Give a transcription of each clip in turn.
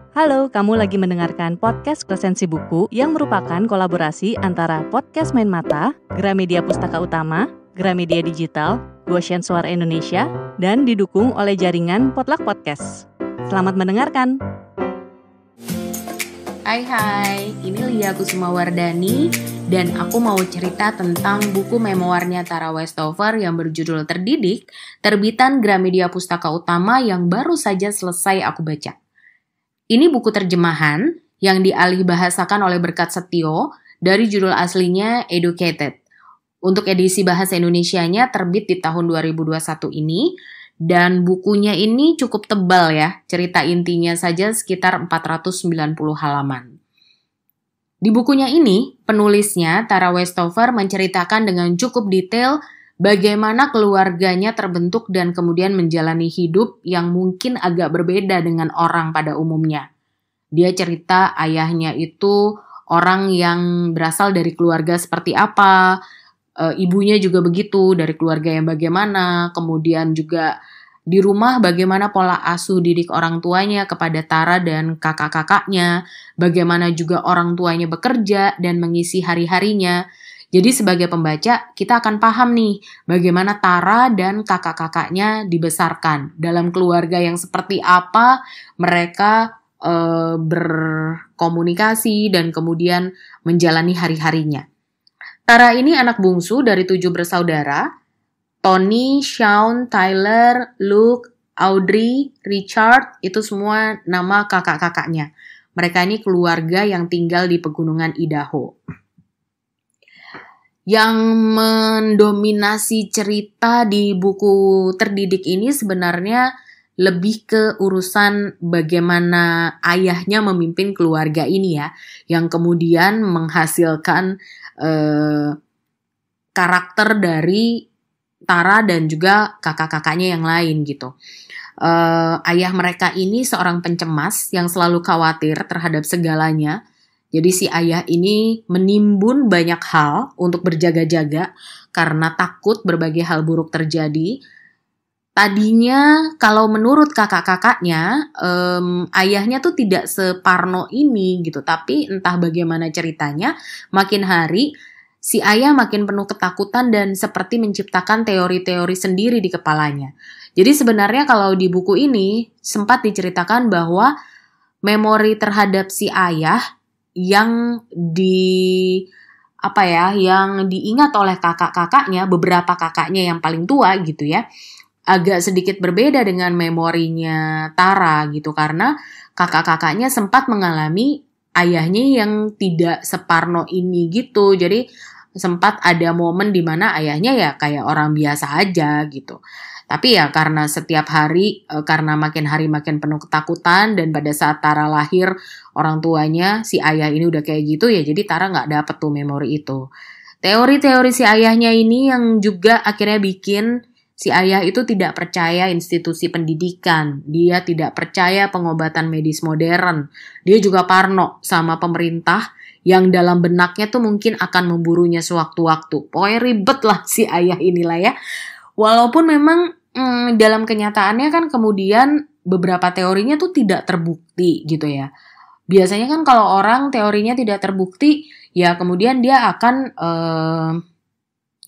Halo, kamu lagi mendengarkan podcast Resensi Buku yang merupakan kolaborasi antara Podcast Main Mata, Gramedia Pustaka Utama, Gramedia Digital, Goshen Suara Indonesia, dan didukung oleh jaringan Potluck Podcast. Selamat mendengarkan. Hai, ini Lia Kusumawardani dan aku mau cerita tentang buku memoarnya Tara Westover yang berjudul Terdidik, terbitan Gramedia Pustaka Utama yang baru saja selesai aku baca. Ini buku terjemahan yang dialih bahasakan oleh Berkat Setio dari judul aslinya Educated. Untuk edisi bahasa Indonesianya terbit di tahun 2021 ini. Dan bukunya ini cukup tebal ya, cerita intinya saja sekitar 490 halaman. Di bukunya ini, penulisnya Tara Westover menceritakan dengan cukup detail bagaimana keluarganya terbentuk dan kemudian menjalani hidup yang mungkin agak berbeda dengan orang pada umumnya. Dia cerita ayahnya itu orang yang berasal dari keluarga seperti apa, ibunya juga begitu, dari keluarga yang bagaimana, kemudian juga di rumah bagaimana pola asuh didik orang tuanya kepada Tara dan kakak-kakaknya, bagaimana juga orang tuanya bekerja dan mengisi hari-harinya. Jadi sebagai pembaca, kita akan paham nih bagaimana Tara dan kakak-kakaknya dibesarkan, dalam keluarga yang seperti apa mereka berkomunikasi dan kemudian menjalani hari-harinya. Tara ini anak bungsu dari 7 bersaudara, Tony, Sean, Tyler, Luke, Audrey, Richard, itu semua nama kakak-kakaknya. Mereka ini keluarga yang tinggal di pegunungan Idaho. Yang mendominasi cerita di buku Terdidik ini sebenarnya lebih ke urusan bagaimana ayahnya memimpin keluarga ini ya, yang kemudian menghasilkan karakter dari Tara dan juga kakak-kakaknya yang lain gitu. Ayah mereka ini seorang pencemas yang selalu khawatir terhadap segalanya. Jadi si ayah ini menimbun banyak hal untuk berjaga-jaga karena takut berbagai hal buruk terjadi. Tadinya kalau menurut kakak-kakaknya, ayahnya tuh tidak separno ini gitu. Tapi entah bagaimana ceritanya, makin hari si ayah makin penuh ketakutan dan seperti menciptakan teori-teori sendiri di kepalanya. Jadi sebenarnya kalau di buku ini sempat diceritakan bahwa memori terhadap si ayah yang yang diingat oleh kakak-kakaknya, beberapa kakaknya yang paling tua gitu ya, agak sedikit berbeda dengan memorinya Tara gitu, karena kakak-kakaknya sempat mengalami ayahnya yang tidak separno ini gitu. Jadi sempat ada momen di mana ayahnya ya kayak orang biasa aja gitu. Tapi ya karena setiap hari, karena makin hari makin penuh ketakutan, dan pada saat Tara lahir orang tuanya si ayah ini udah kayak gitu ya, jadi Tara nggak dapet tuh memori itu. Teori-teori si ayahnya ini yang juga akhirnya bikin si ayah itu tidak percaya institusi pendidikan, dia tidak percaya pengobatan medis modern, dia juga parno sama pemerintah yang dalam benaknya tuh mungkin akan memburunya sewaktu-waktu. Pokoknya ribet lah si ayah inilah ya. Walaupun memang dalam kenyataannya kan kemudian beberapa teorinya tuh tidak terbukti gitu ya. Biasanya kan kalau orang teorinya tidak terbukti, ya kemudian dia akan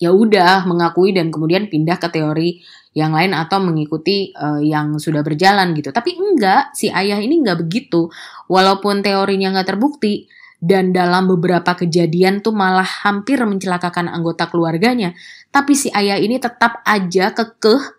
ya udah mengakui dan kemudian pindah ke teori yang lain atau mengikuti yang sudah berjalan gitu. Tapi enggak, si ayah ini enggak begitu. Walaupun teorinya enggak terbukti dan dalam beberapa kejadian tuh malah hampir mencelakakan anggota keluarganya, tapi si ayah ini tetap aja kekeh,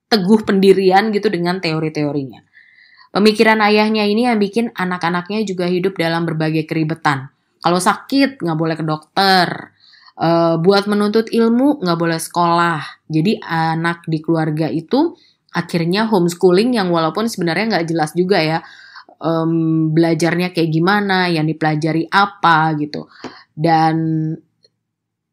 teguh pendirian gitu dengan teori-teorinya. Pemikiran ayahnya ini yang bikin anak-anaknya juga hidup dalam berbagai keribetan. Kalau sakit nggak boleh ke dokter. Buat menuntut ilmu nggak boleh sekolah. Jadi anak di keluarga itu akhirnya homeschooling yang walaupun sebenarnya nggak jelas juga ya belajarnya kayak gimana, yang dipelajari apa gitu. Dan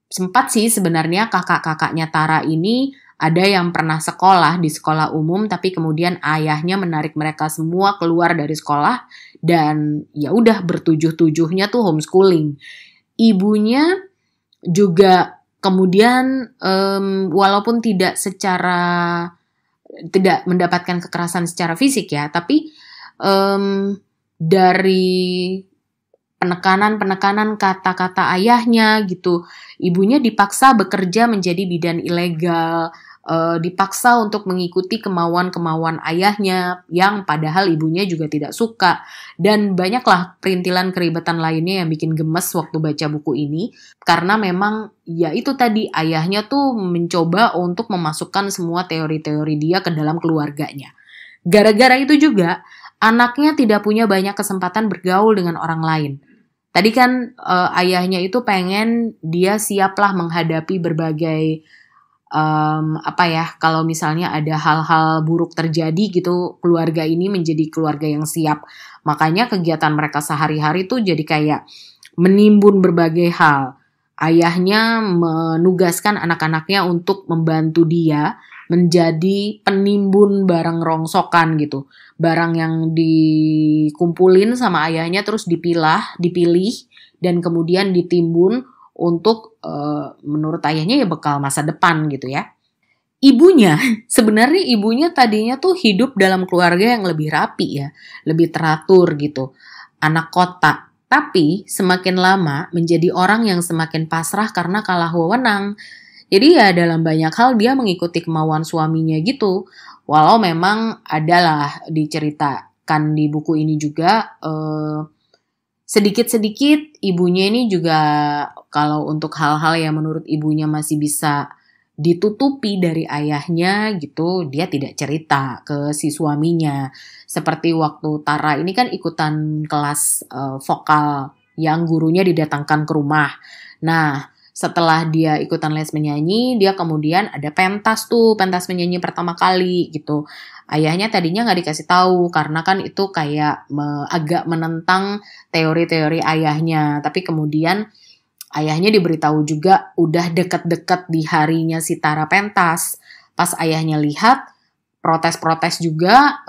sempat sih sebenarnya kakak-kakaknya Tara ini ada yang pernah sekolah di sekolah umum, tapi kemudian ayahnya menarik mereka semua keluar dari sekolah dan ya udah bertujuh-tujuhnya tuh homeschooling. Ibunya juga kemudian walaupun tidak mendapatkan kekerasan secara fisik ya, tapi dari penekanan kata-kata ayahnya gitu. Ibunya dipaksa bekerja menjadi bidan ilegal, dipaksa untuk mengikuti kemauan-kemauan ayahnya yang padahal ibunya juga tidak suka. Dan banyaklah perintilan keribetan lainnya yang bikin gemes waktu baca buku ini. Karena memang ya itu tadi, ayahnya tuh mencoba untuk memasukkan semua teori-teori dia ke dalam keluarganya. Gara-gara itu juga anaknya tidak punya banyak kesempatan bergaul dengan orang lain. Tadi kan ayahnya itu pengen dia siaplah menghadapi berbagai kalau misalnya ada hal-hal buruk terjadi gitu, keluarga ini menjadi keluarga yang siap. Makanya kegiatan mereka sehari-hari tuh jadi kayak menimbun berbagai hal. Ayahnya menugaskan anak-anaknya untuk membantu dia menjadi penimbun barang rongsokan gitu. Barang yang dikumpulin sama ayahnya terus dipilih, dan kemudian ditimbun untuk menurut ayahnya ya bekal masa depan gitu ya. Sebenarnya ibunya tadinya tuh hidup dalam keluarga yang lebih rapi ya, lebih teratur gitu. Anak kota. Tapi semakin lama menjadi orang yang semakin pasrah karena kalah wewenang. Jadi ya dalam banyak hal dia mengikuti kemauan suaminya gitu. Walau memang adalah diceritakan di buku ini juga sedikit-sedikit ibunya ini juga kalau untuk hal-hal yang menurut ibunya masih bisa ditutupi dari ayahnya gitu, dia tidak cerita ke si suaminya. Seperti waktu Tara ini kan ikutan kelas vokal yang gurunya didatangkan ke rumah. Nah, setelah dia ikutan les menyanyi, dia kemudian ada pentas menyanyi pertama kali gitu. Ayahnya tadinya nggak dikasih tahu karena kan itu kayak agak menentang teori-teori ayahnya. Tapi kemudian ayahnya diberitahu juga udah deket-deket di harinya si Tara pentas. Pas ayahnya lihat, protes-protes juga,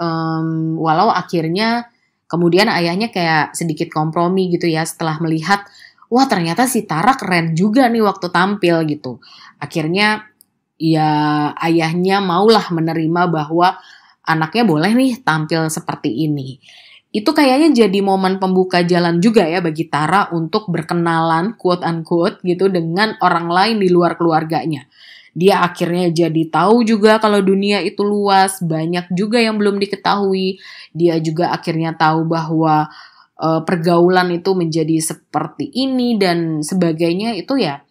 walau akhirnya kemudian ayahnya kayak sedikit kompromi gitu ya setelah melihat, wah ternyata si Tara keren juga nih waktu tampil gitu. Akhirnya ya ayahnya maulah menerima bahwa anaknya boleh nih tampil seperti ini. Itu kayaknya jadi momen pembuka jalan juga ya bagi Tara untuk berkenalan quote unquote gitu dengan orang lain di luar keluarganya. Dia akhirnya jadi tahu juga kalau dunia itu luas, banyak juga yang belum diketahui. Dia juga akhirnya tahu bahwa pergaulan itu menjadi seperti ini dan sebagainya itu ya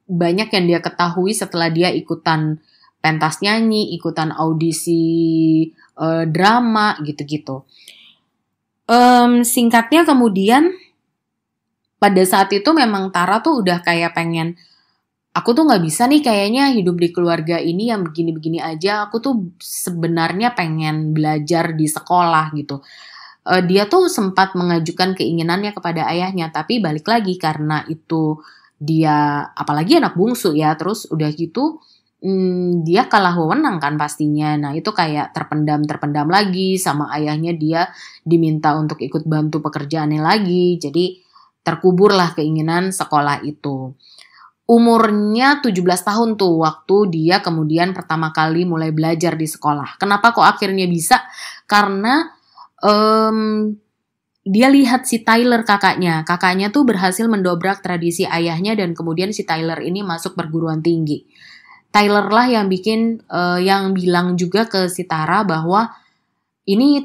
banyak yang dia ketahui setelah dia ikutan pentas nyanyi, ikutan audisi drama gitu-gitu. Singkatnya kemudian pada saat itu memang Tara tuh udah kayak pengen, aku tuh gak bisa nih kayaknya hidup di keluarga ini yang begini-begini aja. Aku tuh sebenarnya pengen belajar di sekolah gitu. Dia tuh sempat mengajukan keinginannya kepada ayahnya, tapi balik lagi karena itu dia apalagi anak bungsu ya, terus udah gitu dia kalah wewenang kan pastinya. Nah itu kayak terpendam lagi sama ayahnya, dia diminta untuk ikut bantu pekerjaannya lagi. Jadi terkuburlah keinginan sekolah itu. Umurnya 17 tahun tuh waktu dia kemudian pertama kali mulai belajar di sekolah. Kenapa kok akhirnya bisa? Karena dia lihat si Tyler kakaknya. Kakaknya tuh berhasil mendobrak tradisi ayahnya dan kemudian si Tyler ini masuk perguruan tinggi. Tyler lah yang bilang juga ke si Tara bahwa ini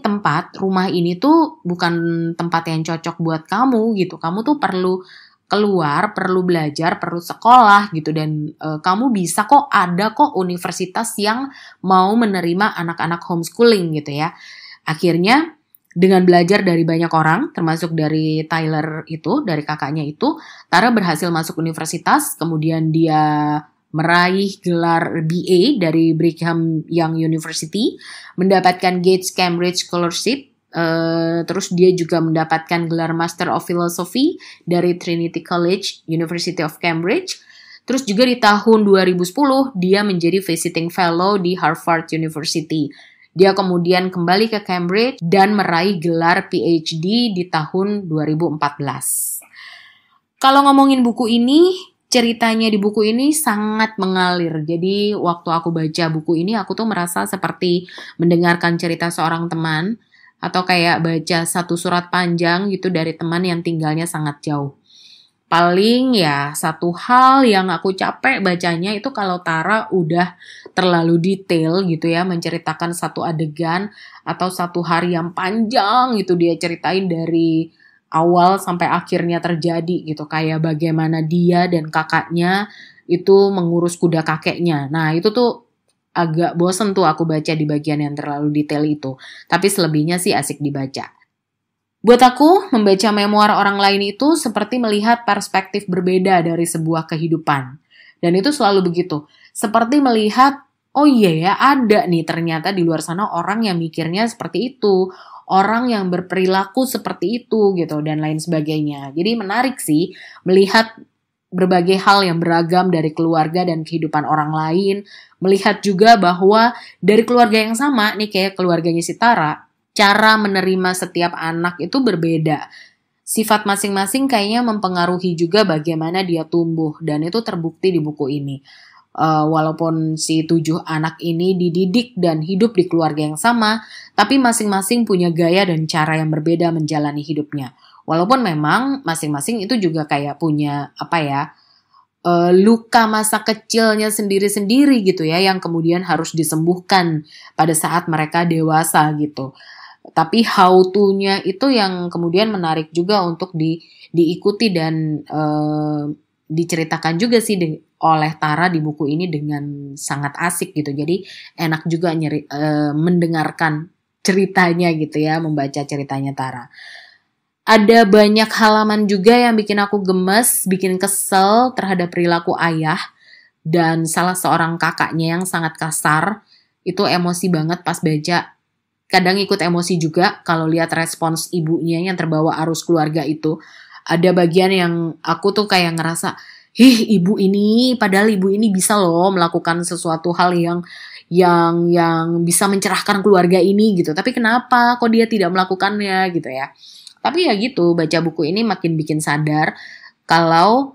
rumah ini tuh bukan tempat yang cocok buat kamu gitu. Kamu tuh perlu keluar, perlu belajar, perlu sekolah gitu. Dan kamu bisa ada kok universitas yang mau menerima anak-anak homeschooling gitu ya. Akhirnya dengan belajar dari banyak orang, termasuk dari Tyler itu, dari kakaknya itu, Tara berhasil masuk universitas, kemudian dia meraih gelar BA dari Brigham Young University, mendapatkan Gates Cambridge Scholarship, terus dia juga mendapatkan gelar Master of Philosophy dari Trinity College, University of Cambridge. Terus juga di tahun 2010 dia menjadi Visiting Fellow di Harvard University. Dia kemudian kembali ke Cambridge dan meraih gelar PhD di tahun 2014. Kalau ngomongin buku ini, ceritanya di buku ini sangat mengalir. Jadi waktu aku baca buku ini, aku tuh merasa seperti mendengarkan cerita seorang teman. atau kayak baca satu surat panjang gitu dari teman yang tinggalnya sangat jauh. Paling ya satu hal yang aku capek bacanya itu kalau Tara udah terlalu detail gitu ya, menceritakan satu adegan atau satu hari yang panjang gitu dia ceritain dari awal sampai akhirnya terjadi gitu. Kayak bagaimana dia dan kakaknya itu mengurus kuda kakeknya. Nah itu tuh agak bosen tuh aku baca di bagian yang terlalu detail itu. Tapi selebihnya sih asik dibaca. Buat aku, membaca memoir orang lain itu seperti melihat perspektif berbeda dari sebuah kehidupan. Dan itu selalu begitu. Seperti melihat, oh iya ya ada nih ternyata di luar sana orang yang mikirnya seperti itu. Orang yang berperilaku seperti itu gitu dan lain sebagainya. Jadi menarik sih melihat berbagai hal yang beragam dari keluarga dan kehidupan orang lain. Melihat juga bahwa dari keluarga yang sama nih kayak keluarganya si Tara, cara menerima setiap anak itu berbeda. Sifat masing-masing kayaknya mempengaruhi juga bagaimana dia tumbuh. Dan itu terbukti di buku ini. Walaupun si 7 anak ini dididik dan hidup di keluarga yang sama, tapi masing-masing punya gaya dan cara yang berbeda menjalani hidupnya. Walaupun memang masing-masing itu juga kayak punya luka masa kecilnya sendiri-sendiri gitu ya, yang kemudian harus disembuhkan pada saat mereka dewasa gitu. Tapi how to-nya itu yang kemudian menarik juga untuk diikuti dan diceritakan juga sih oleh Tara di buku ini dengan sangat asik gitu. Jadi enak juga mendengarkan ceritanya gitu ya, membaca ceritanya Tara. Ada banyak halaman juga yang bikin aku gemes, bikin kesel terhadap perilaku ayah dan salah seorang kakaknya yang sangat kasar. Itu emosi banget pas baca. Kadang ikut emosi juga kalau lihat respons ibunya yang terbawa arus keluarga itu. Ada bagian yang aku tuh kayak ngerasa, ibu ini, padahal ibu ini bisa loh melakukan sesuatu hal yang bisa mencerahkan keluarga ini gitu. Tapi kenapa kok dia tidak melakukannya gitu ya. Tapi ya gitu, baca buku ini makin bikin sadar kalau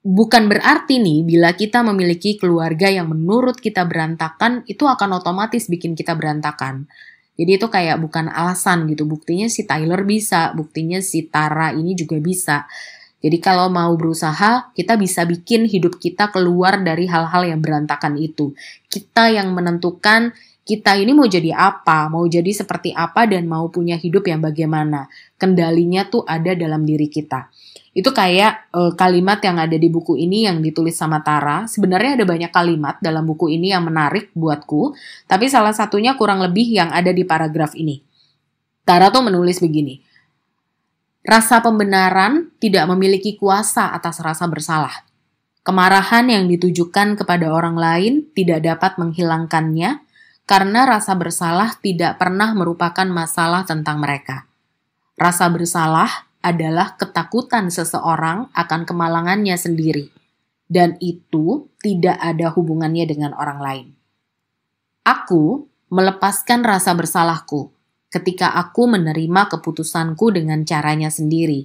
bukan berarti nih bila kita memiliki keluarga yang menurut kita berantakan, itu akan otomatis bikin kita berantakan. Jadi itu kayak bukan alasan gitu. Buktinya si Tyler bisa, buktinya si Tara ini juga bisa. Jadi kalau mau berusaha, kita bisa bikin hidup kita keluar dari hal-hal yang berantakan itu. Kita yang menentukan kita ini mau jadi apa, mau jadi seperti apa, dan mau punya hidup yang bagaimana. Kendalinya tuh ada dalam diri kita. Itu kayak kalimat yang ada di buku ini yang ditulis sama Tara. Sebenarnya ada banyak kalimat dalam buku ini yang menarik buatku, tapi salah satunya kurang lebih yang ada di paragraf ini. Tara tuh menulis begini. Rasa pembenaran tidak memiliki kuasa atas rasa bersalah. Kemarahan yang ditujukan kepada orang lain tidak dapat menghilangkannya, karena rasa bersalah tidak pernah merupakan masalah tentang mereka. Rasa bersalah adalah ketakutan seseorang akan kemalangannya sendiri, dan itu tidak ada hubungannya dengan orang lain. Aku melepaskan rasa bersalahku ketika aku menerima keputusanku dengan caranya sendiri,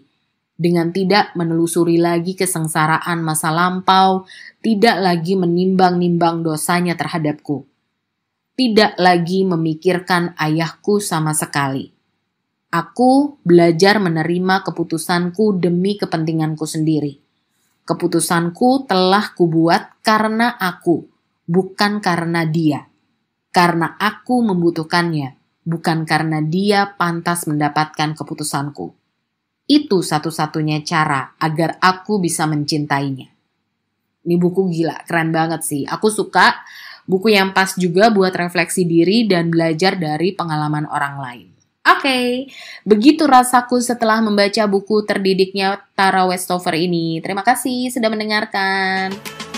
dengan tidak menelusuri lagi kesengsaraan masa lampau, tidak lagi menimbang-nimbang dosanya terhadapku, tidak lagi memikirkan ayahku sama sekali. Aku belajar menerima keputusanku demi kepentinganku sendiri. Keputusanku telah kubuat karena aku, bukan karena dia. Karena aku membutuhkannya, bukan karena dia pantas mendapatkan keputusanku. Itu satu-satunya cara agar aku bisa mencintainya. Ini buku gila, keren banget sih. Aku suka buku yang pas juga buat refleksi diri dan belajar dari pengalaman orang lain. Oke, begitu rasaku setelah membaca buku terdidiknya Tara Westover ini. Terima kasih sudah mendengarkan.